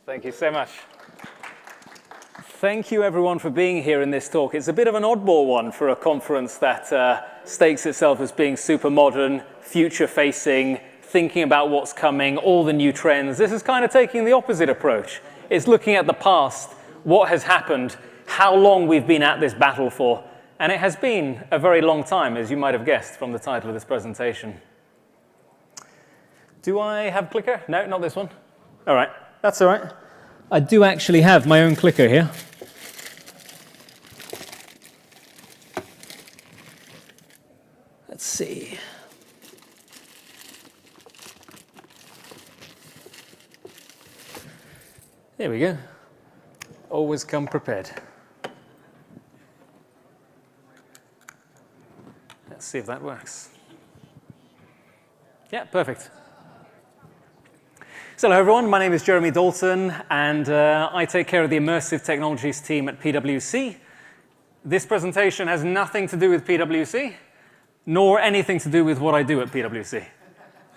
Thank you so much. Thank you, everyone, for being here in this talk. It's a bit of an oddball one for a conference that stakes itself as being super modern, future-facing, thinking about what's coming, all the new trends. This is kind of taking the opposite approach. It's looking at the past, what has happened, how long we've been at this battle for. And it has been a very long time, as you might have guessed from the title of this presentation. Do I have a clicker? No, not this one. All right, that's all right. I do actually have my own clicker here. Let's see. There we go. Always come prepared. Let's see if that works. Yeah, perfect. So hello everyone, my name is Jeremy Dalton, and I take care of the immersive technologies team at PwC. This presentation has nothing to do with PwC, nor anything to do with what I do at PwC.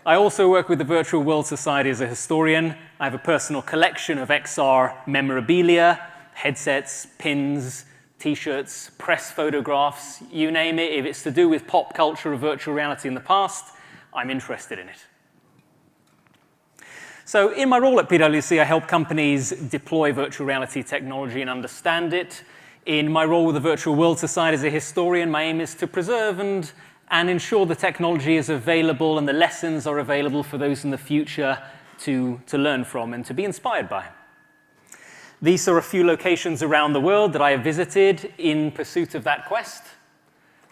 I also work with the Virtual World Society as a historian. I have a personal collection of XR memorabilia, headsets, pins, t-shirts, press photographs, you name it. If it's to do with pop culture or virtual reality in the past, I'm interested in it. So in my role at PwC, I help companies deploy virtual reality technology and understand it. In my role with the Virtual World Society as a historian, my aim is to preserve and ensure the technology is available and the lessons are available for those in the future to learn from and to be inspired by. These are a few locations around the world that I have visited in pursuit of that quest.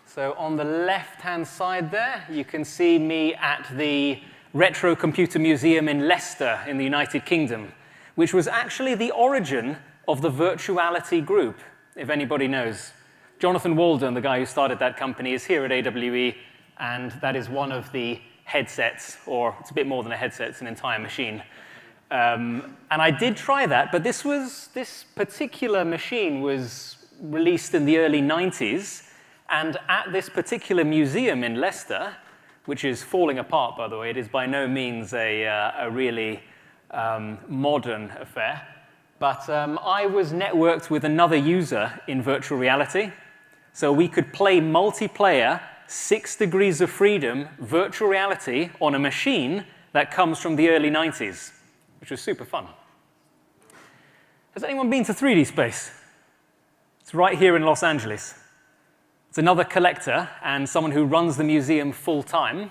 So on the left-hand side there, you can see me at the Retro Computer Museum in Leicester in the United Kingdom, which was actually the origin of the Virtuality Group, if anybody knows. Jonathan Walden, the guy who started that company, is here at AWE, and that is one of the headsets, or it's a bit more than a headset, it's an entire machine. And I did try that, but this particular machine was released in the early 90s, and at this particular museum in Leicester, which is falling apart, by the way. It is by no means a really modern affair. But I was networked with another user in virtual reality. So we could play multiplayer, 6 degrees of freedom, virtual reality on a machine that comes from the early 90s, which was super fun. Has anyone been to 3D Space? It's right here in Los Angeles. It's another collector and someone who runs the museum full-time.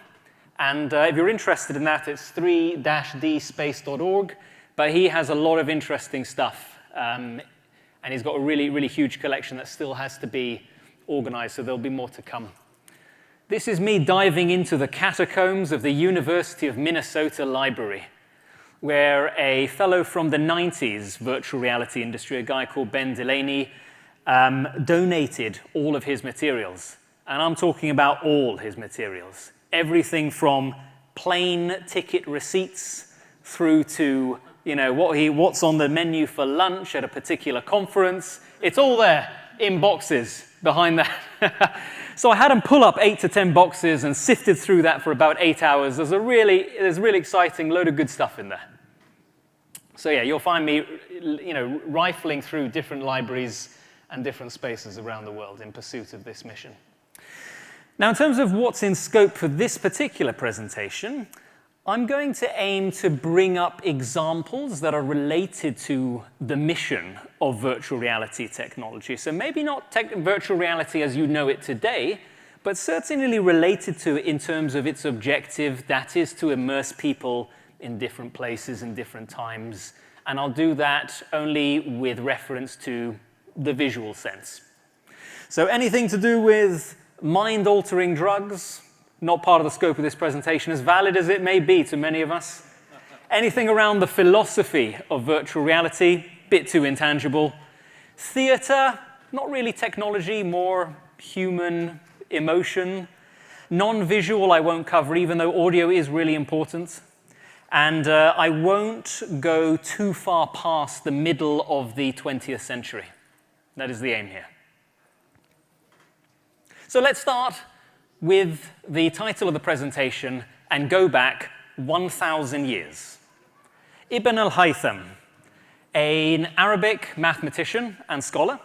And if you're interested in that, it's 3-dspace.org. But he has a lot of interesting stuff. And he's got a really, really huge collection that still has to be organized, so there'll be more to come. This is me diving into the catacombs of the University of Minnesota Library, where a fellow from the 90s virtual reality industry, a guy called Ben Delaney, donated all of his materials. And I'm talking about all his materials. Everything from plane ticket receipts through to what's on the menu for lunch at a particular conference. It's all there in boxes behind that. So I had him pull up 8 to 10 boxes and sifted through that for about 8 hours. There's really exciting load of good stuff in there. So yeah, you'll find me rifling through different libraries and different spaces around the world in pursuit of this mission. Now, in terms of what's in scope for this particular presentation, I'm going to aim to bring up examples that are related to the mission of virtual reality technology. So maybe not virtual reality as you know it today, but certainly related to it in terms of its objective, that is to immerse people in different places and different times. And I'll do that only with reference to the visual sense. So anything to do with mind-altering drugs, not part of the scope of this presentation, as valid as it may be to many of us. Anything around the philosophy of virtual reality, bit too intangible. Theater, not really technology, more human emotion. Non-visual I won't cover, even though audio is really important. And I won't go too far past the middle of the 20th century. That is the aim here. So let's start with the title of the presentation and go back 1,000 years. Ibn al-Haytham, an Arabic mathematician and scholar,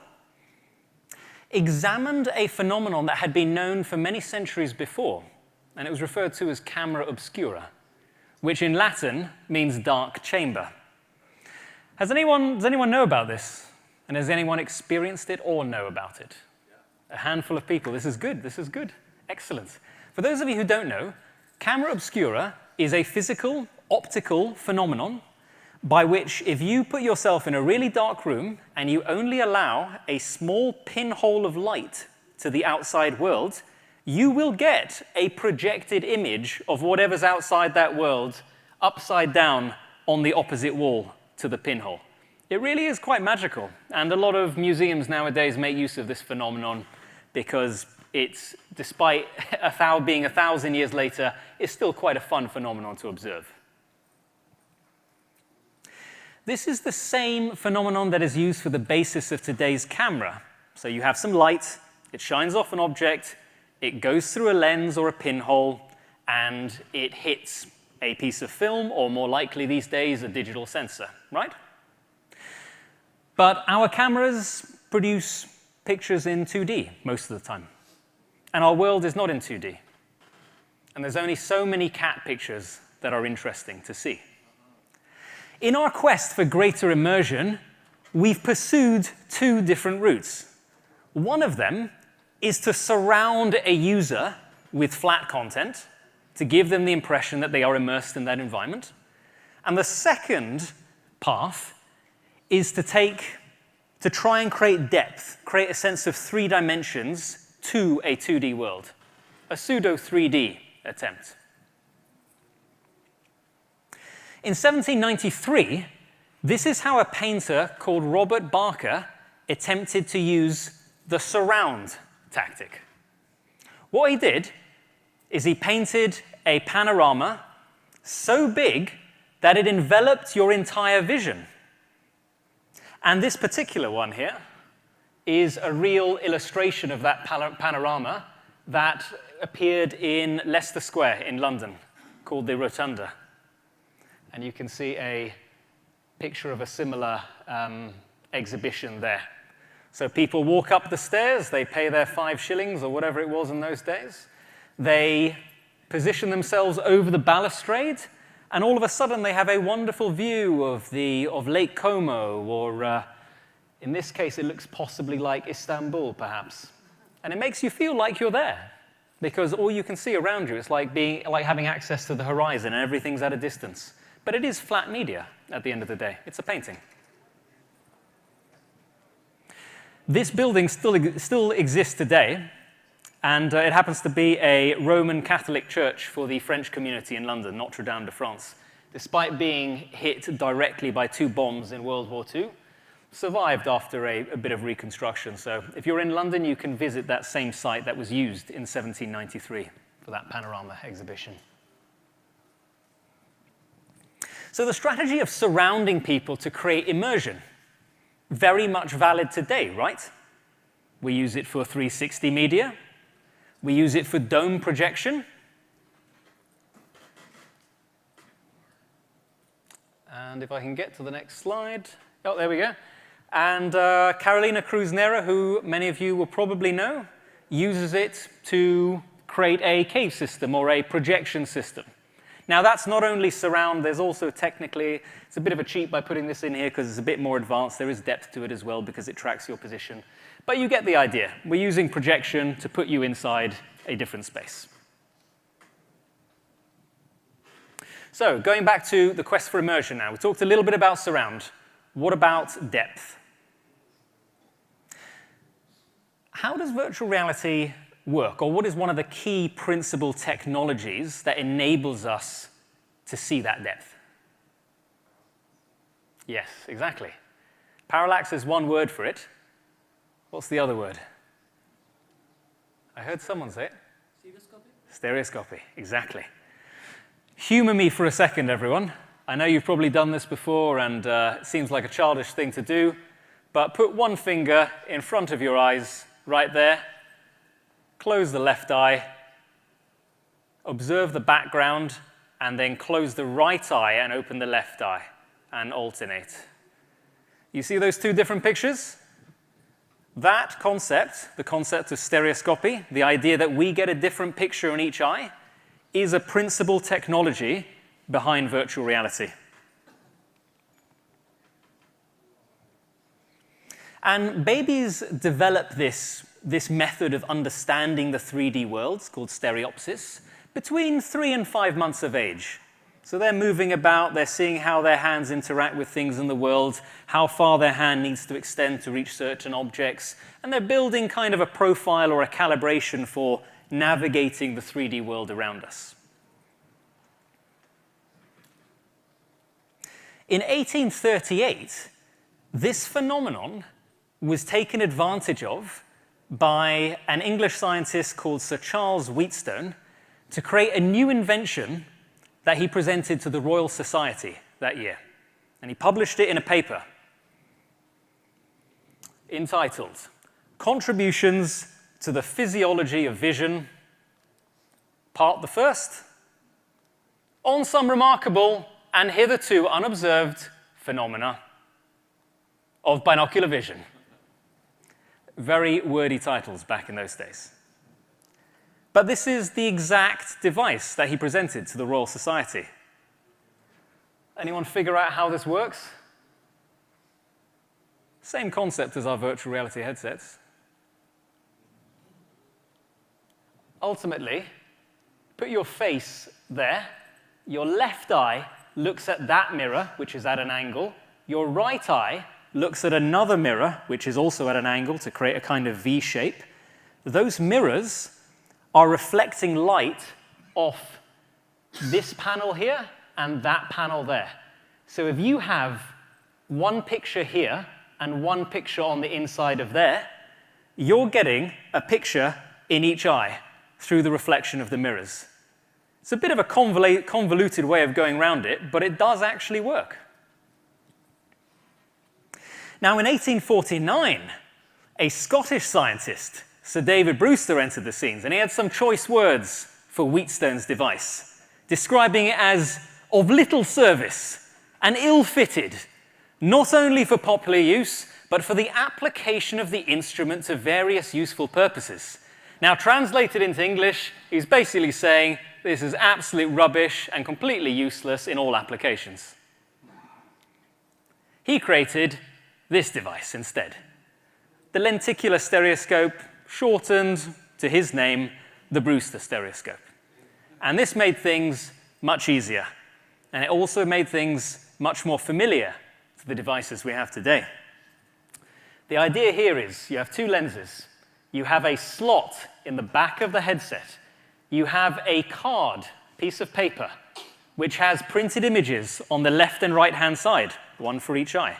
examined a phenomenon that had been known for many centuries before, and it was referred to as camera obscura, which in Latin means dark chamber. Does anyone know about this? And has anyone experienced it or know about it? A handful of people. This is good. This is good. Excellent. For those of you who don't know, camera obscura is a physical, optical phenomenon by which if you put yourself in a really dark room and you only allow a small pinhole of light to the outside world, you will get a projected image of whatever's outside that world upside down on the opposite wall to the pinhole. It really is quite magical, and a lot of museums nowadays make use of this phenomenon because it's, despite being 1,000 years later, it's still quite a fun phenomenon to observe. This is the same phenomenon that is used for the basis of today's camera. So you have some light, it shines off an object, it goes through a lens or a pinhole, and it hits a piece of film, or more likely these days, a digital sensor, right? But our cameras produce pictures in 2D most of the time. And our world is not in 2D. And there's only so many cat pictures that are interesting to see. In our quest for greater immersion, we've pursued two different routes. One of them is to surround a user with flat content to give them the impression that they are immersed in that environment. And the second path is to try and create depth, create a sense of 3 dimensions to a 2D world, a pseudo 3D attempt. In 1793, this is how a painter called Robert Barker attempted to use the surround tactic. What he did is he painted a panorama so big that it enveloped your entire vision. And this particular one here is a real illustration of that panorama that appeared in Leicester Square in London, called the Rotunda. And you can see a picture of a similar exhibition there. So people walk up the stairs, they pay their 5 shillings or whatever it was in those days. They position themselves over the balustrade, and all of a sudden they have a wonderful view of Lake Como, or in this case it looks possibly like Istanbul, perhaps. And it makes you feel like you're there, because all you can see around you is like having access to the horizon and everything's at a distance. But it is flat media at the end of the day. It's a painting. This building still exists today, and it happens to be a Roman Catholic church for the French community in London, Notre Dame de France. Despite being hit directly by 2 bombs in World War II, survived after a bit of reconstruction. So if you're in London, you can visit that same site that was used in 1793 for that panorama exhibition. So the strategy of surrounding people to create immersion, very much valid today, right? We use it for 360 media. We use it for dome projection. And if I can get to the next slide. Oh, there we go. And Carolina Cruz-Nera, who many of you will probably know, uses it to create a cave system or a projection system. Now, that's not only surround, there's also technically, it's a bit of a cheat by putting this in here because it's a bit more advanced. There is depth to it as well because it tracks your position. But you get the idea. We're using projection to put you inside a different space. So, going back to the quest for immersion now. We talked a little bit about surround. What about depth? How does virtual reality work, or what is one of the key principal technologies that enables us to see that depth? Yes, exactly. Parallax is one word for it. What's the other word? I heard someone say it. Stereoscopy, exactly. Humor me for a second, everyone. I know you've probably done this before, and it seems like a childish thing to do, but put one finger in front of your eyes, right there. Close the left eye, observe the background, and then close the right eye and open the left eye, and alternate. You see those two different pictures? That concept, the concept of stereoscopy, the idea that we get a different picture in each eye, is a principal technology behind virtual reality. And babies develop this method of understanding the 3D world, called stereopsis, between 3 and 5 months of age. So they're moving about, they're seeing how their hands interact with things in the world, how far their hand needs to extend to reach certain objects, and they're building kind of a profile or a calibration for navigating the 3D world around us. In 1838, this phenomenon was taken advantage of by an English scientist called Sir Charles Wheatstone to create a new invention that he presented to the Royal Society that year. And he published it in a paper entitled Contributions to the Physiology of Vision, Part the First, on some remarkable and hitherto unobserved phenomena of binocular vision. Very wordy titles back in those days. But this is the exact device that he presented to the Royal Society. Anyone figure out how this works? Same concept as our virtual reality headsets. Ultimately, put your face there. Your left eye looks at that mirror, which is at an angle. Your right eye looks at another mirror, which is also at an angle to create a kind of V shape. Those mirrors are reflecting light off this panel here and that panel there. So if you have one picture here and one picture on the inside of there, you're getting a picture in each eye through the reflection of the mirrors. It's a bit of a convoluted way of going around it, but it does actually work. Now, in 1849, a Scottish scientist, Sir David Brewster, entered the scenes, and he had some choice words for Wheatstone's device, describing it as of little service and ill-fitted, not only for popular use, but for the application of the instrument to various useful purposes. Now, translated into English, he's basically saying this is absolute rubbish and completely useless in all applications. He created this device instead. The lenticular stereoscope, shortened to his name, the Brewster stereoscope. And this made things much easier. And it also made things much more familiar to the devices we have today. The idea here is you have two lenses. You have a slot in the back of the headset. You have a card, piece of paper, which has printed images on the left and right-hand side, one for each eye.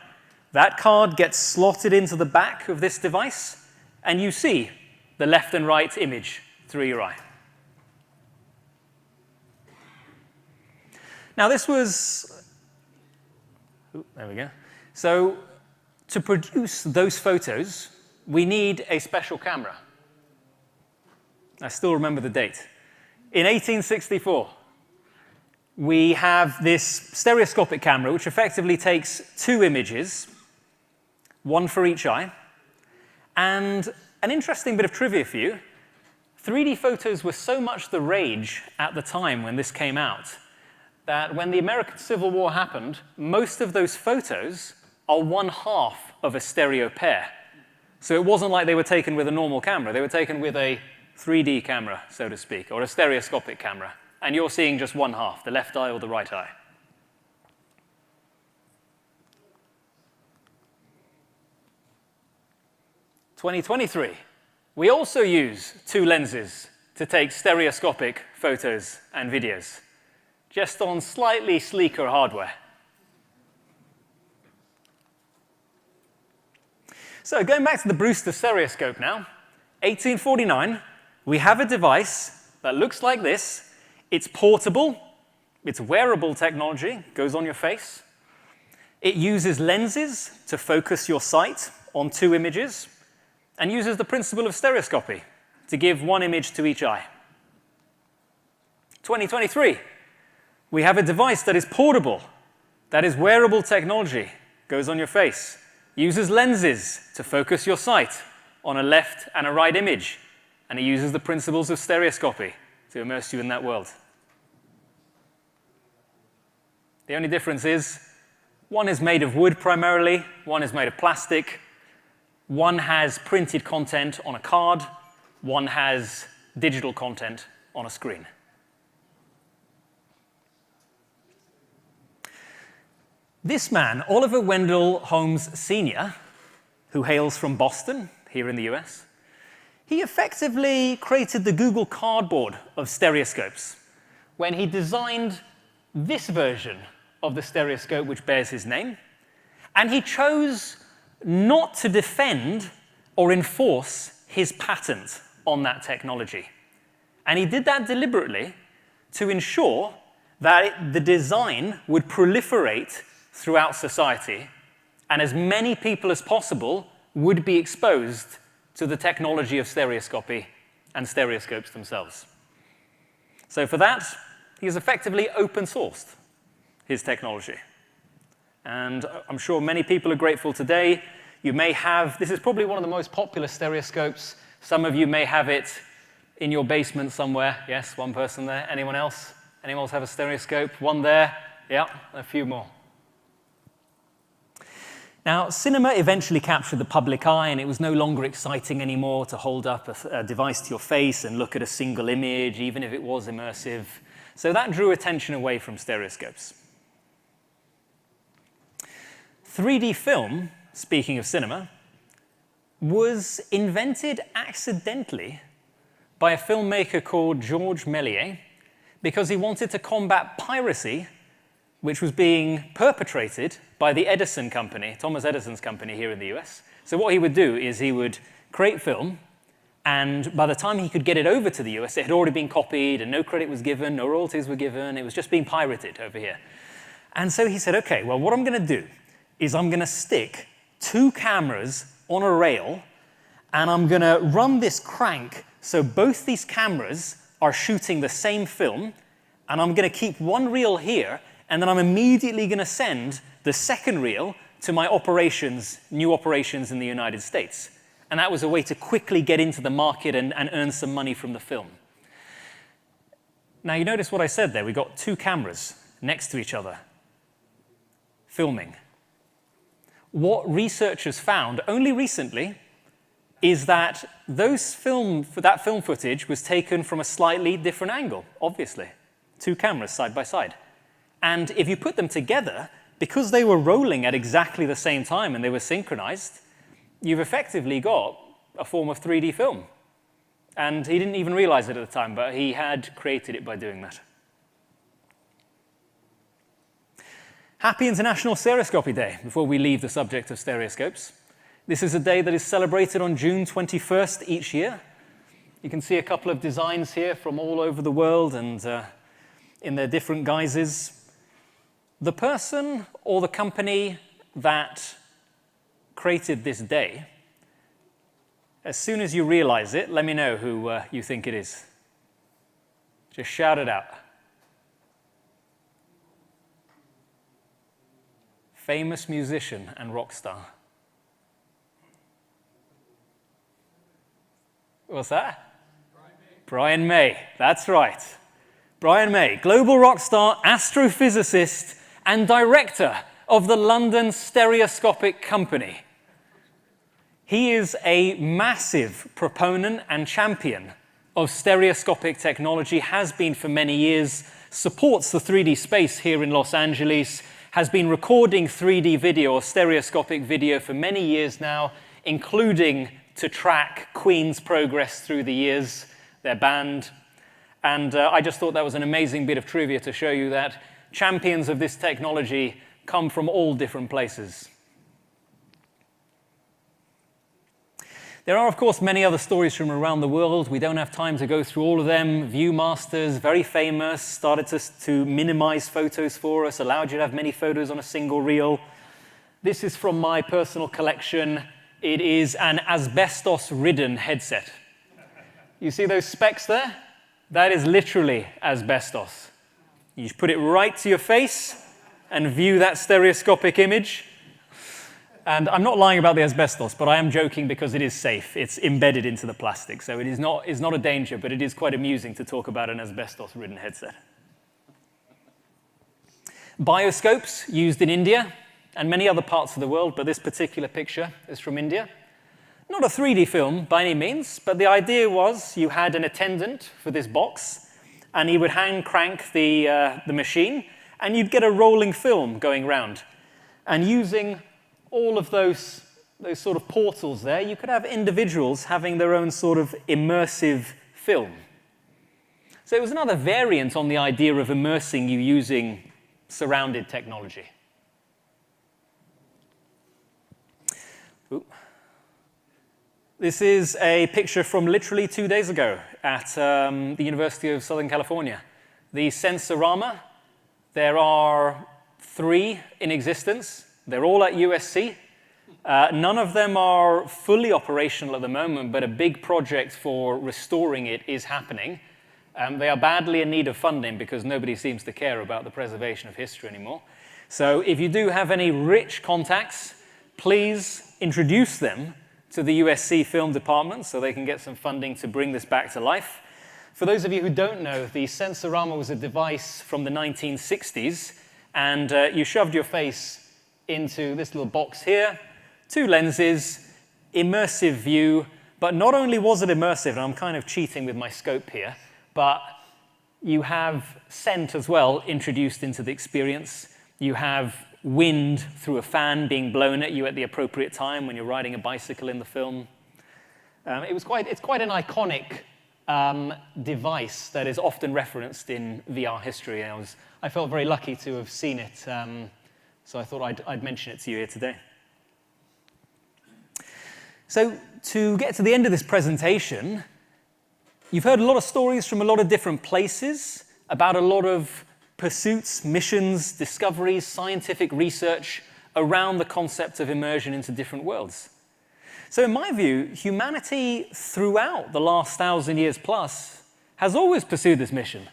That card gets slotted into the back of this device, and you see the left and right image through your eye. Now this was, there we go. So to produce those photos, we need a special camera. I still remember the date. In 1864, we have this stereoscopic camera, which effectively takes two images, one for each eye. And an interesting bit of trivia for you, 3D photos were so much the rage at the time when this came out, that when the American Civil War happened, most of those photos are one half of a stereo pair. So it wasn't like they were taken with a normal camera. They were taken with a 3D camera, so to speak, or a stereoscopic camera. And you're seeing just one half, the left eye or the right eye. In 2023, we also use two lenses to take stereoscopic photos and videos, just on slightly sleeker hardware. So going back to the Brewster stereoscope now, 1849, we have a device that looks like this. It's portable, it's wearable technology, goes on your face. It uses lenses to focus your sight on two images, and uses the principle of stereoscopy to give one image to each eye. 2023, we have a device that is portable, that is wearable technology, goes on your face. uses lenses to focus your sight on a left and a right image, and he uses the principles of stereoscopy to immerse you in that world. The only difference is one is made of wood primarily, one is made of plastic, one has printed content on a card, one has digital content on a screen. This man, Oliver Wendell Holmes Sr., who hails from Boston, here in the US, he effectively created the Google Cardboard of stereoscopes when he designed this version of the stereoscope which bears his name, and he chose not to defend or enforce his patent on that technology. And he did that deliberately to ensure that the design would proliferate throughout society, and as many people as possible would be exposed to the technology of stereoscopy and stereoscopes themselves. So for that, he has effectively open-sourced his technology. And I'm sure many people are grateful today. You may have, this is probably one of the most popular stereoscopes. Some of you may have it in your basement somewhere. Yes, one person there. Anyone else? Anyone else have a stereoscope? One there. Yeah, a few more. Now, cinema eventually captured the public eye, and it was no longer exciting anymore to hold up a device to your face and look at a single image, even if it was immersive. So that drew attention away from stereoscopes. 3D film, speaking of cinema, was invented accidentally by a filmmaker called Georges Méliès because he wanted to combat piracy, which was being perpetrated by the Edison company, Thomas Edison's company here in the US. So what he would do is he would create film, and by the time he could get it over to the US, it had already been copied, and no credit was given, no royalties were given, it was just being pirated over here. And so he said, okay, well, what I'm going to do is I'm going to stick 2 cameras on a rail, and I'm going to run this crank so both these cameras are shooting the same film, and I'm going to keep one reel here, and then I'm immediately going to send the second reel to my operations, new operations in the United States. And that was a way to quickly get into the market and earn some money from the film. Now, you notice what I said there. We got 2 cameras next to each other, filming. What researchers found only recently is that that film footage was taken from a slightly different angle, obviously. 2 cameras side by side. And if you put them together, because they were rolling at exactly the same time and they were synchronized, you've effectively got a form of 3D film. And he didn't even realize it at the time, but he had created it by doing that. Happy International Stereoscopy Day, before we leave the subject of stereoscopes. This is a day that is celebrated on June 21st each year. You can see a couple of designs here from all over the world and in their different guises. The person or the company that created this day, as soon as you realize it, let me know who you think it is. Just shout it out. Famous musician and rock star. What's that? Brian May. That's right. Brian May, global rock star, astrophysicist, and director of the London Stereoscopic Company. He is a massive proponent and champion of stereoscopic technology, has been for many years, supports the 3D space here in Los Angeles, has been recording 3D video or stereoscopic video for many years now, including to track Queen's progress through the years, their band. And I just thought that was an amazing bit of trivia to show you that champions of this technology come from all different places. There are, of course, many other stories from around the world. We don't have time to go through all of them. Viewmasters, very famous, started to minimize photos for us, allowed you to have many photos on a single reel. This is from my personal collection. It is an asbestos-ridden headset. You see those specks there? That is literally asbestos. You put it right to your face and view that stereoscopic image. And I'm not lying about the asbestos, but I am joking because it is safe. It's embedded into the plastic, so it's not a danger, but it is quite amusing to talk about an asbestos-ridden headset. Bioscopes used in India and many other parts of the world, but this particular picture is from India. Not a 3D film by any means, but the idea was you had an attendant for this box, and he would hand crank the machine, and you'd get a rolling film going round. And using all of those sort of portals there, you could have individuals having their own sort of immersive film. So it was another variant on the idea of immersing you using surrounded technology. Ooh. This is a picture from literally 2 days ago at the University of Southern California. The Sensorama, there are 3 in existence. They're all at USC. None of them are fully operational at the moment, but a big project for restoring it is happening. They are badly in need of funding because nobody seems to care about the preservation of history anymore. So if you do have any rich contacts, please introduce them to the USC film department so they can get some funding to bring this back to life. For those of you who don't know, the Sensorama was a device from the 1960s, and you shoved your face into this little box here, 2 lenses, immersive view, but not only was it immersive, and I'm kind of cheating with my scope here, but you have scent as well introduced into the experience. You have wind through a fan being blown at you at the appropriate time when you're riding a bicycle in the film. It's quite an iconic device that is often referenced in VR history. I felt very lucky to have seen it, so I thought I'd mention it to you here today. So to get to the end of this presentation, you've heard a lot of stories from a lot of different places about a lot of pursuits, missions, discoveries, scientific research around the concept of immersion into different worlds. So in my view, humanity throughout the last 1,000 years plus has always pursued this mission.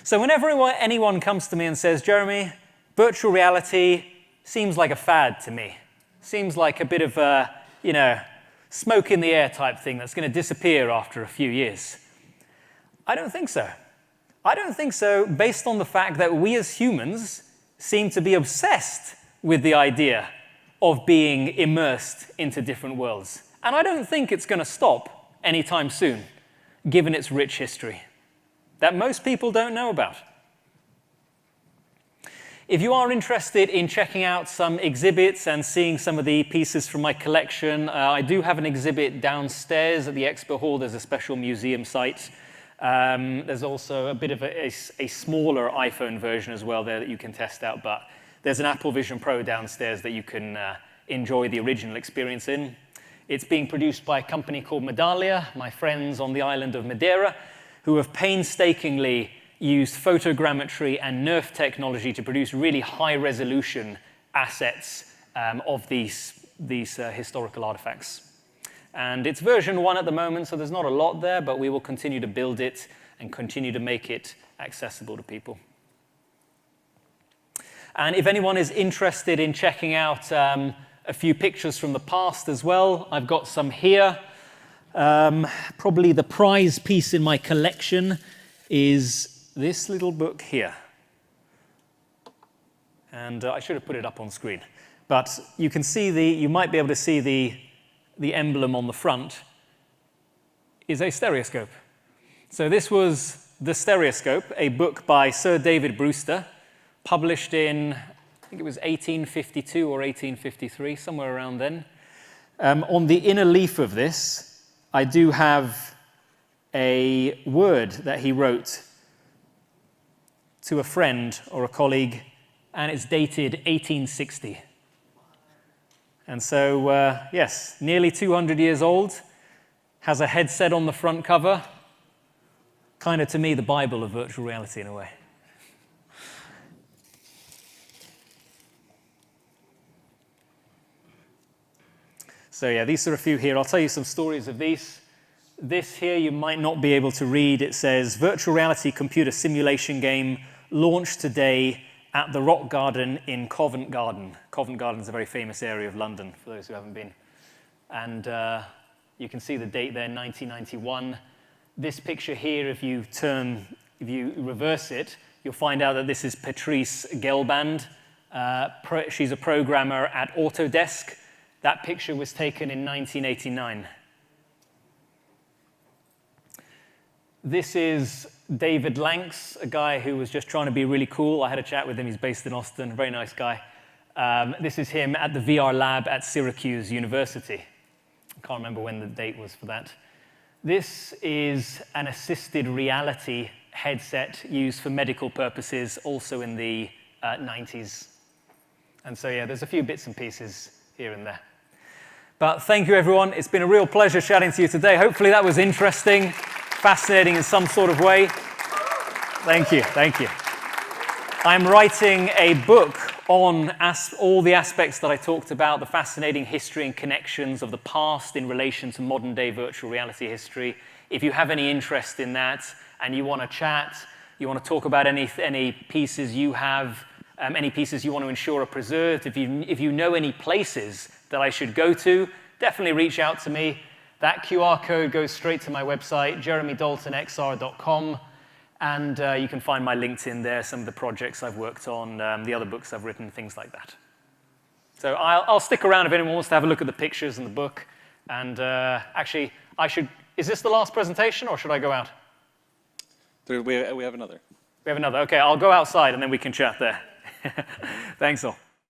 So whenever anyone comes to me and says, Jeremy, virtual reality seems like a fad to me. Seems like a bit of a, smoke in the air type thing that's going to disappear after a few years. I don't think so. I don't think so, based on the fact that we as humans seem to be obsessed with the idea of being immersed into different worlds. And I don't think it's going to stop anytime soon, given its rich history that most people don't know about. If you are interested in checking out some exhibits and seeing some of the pieces from my collection, I do have an exhibit downstairs at the expo hall. There's a special museum site. There's also a bit of a smaller iPhone version as well there that you can test out, but there's an Apple Vision Pro downstairs that you can enjoy the original experience in. It's being produced by a company called Medallia, my friends on the island of Madeira, who have painstakingly used photogrammetry and NERF technology to produce really high-resolution assets of these historical artifacts. And it's version 1 at the moment, so there's not a lot there, but we will continue to build it and continue to make it accessible to people. And if anyone is interested in checking out a few pictures from the past as well, I've got some here. Probably the prize piece in my collection is this little book here. And I should have put it up on screen. But you can see you might be able to see the emblem on the front is a stereoscope. So this was The Stereoscope, a book by Sir David Brewster, published in, I think it was 1852 or 1853, somewhere around then. On the inner leaf of this, I do have a word that he wrote to a friend or a colleague, and it's dated 1860. And so, yes, nearly 200 years old, has a headset on the front cover, kind of, to me, the Bible of virtual reality in a way. So yeah, these are a few here. I'll tell you some stories of these. This here you might not be able to read. It says, virtual reality computer simulation game launched today at the Rock Garden in Covent Garden. Covent Garden is a very famous area of London, for those who haven't been. And you can see the date there, 1991. This picture here, if you reverse it, you'll find out that this is Patrice Gelband. She's a programmer at Autodesk. That picture was taken in 1989. This is David Lanks, a guy who was just trying to be really cool. I had a chat with him. He's based in Austin, a very nice guy. This is him at the VR lab at Syracuse University. I can't remember when the date was for that. This is an assisted reality headset used for medical purposes, also in the 90s. And so, yeah, there's a few bits and pieces here and there. But thank you, everyone. It's been a real pleasure chatting to you today. Hopefully that was interesting, fascinating in some sort of way. Thank you, thank you. I'm writing a book on all the aspects that I talked about, the fascinating history and connections of the past in relation to modern-day virtual reality history. If you have any interest in that and you want to chat, you want to talk about any pieces you have, any pieces you want to ensure are preserved, if you know any places that I should go to, definitely reach out to me. That QR code goes straight to my website, jeremydaltonxr.com. And you can find my LinkedIn there, some of the projects I've worked on, the other books I've written, things like that. So I'll stick around if anyone wants to have a look at the pictures and the book. And actually, is this the last presentation, or should I go out? We have another. We have another. OK, I'll go outside, and then we can chat there. Thanks all.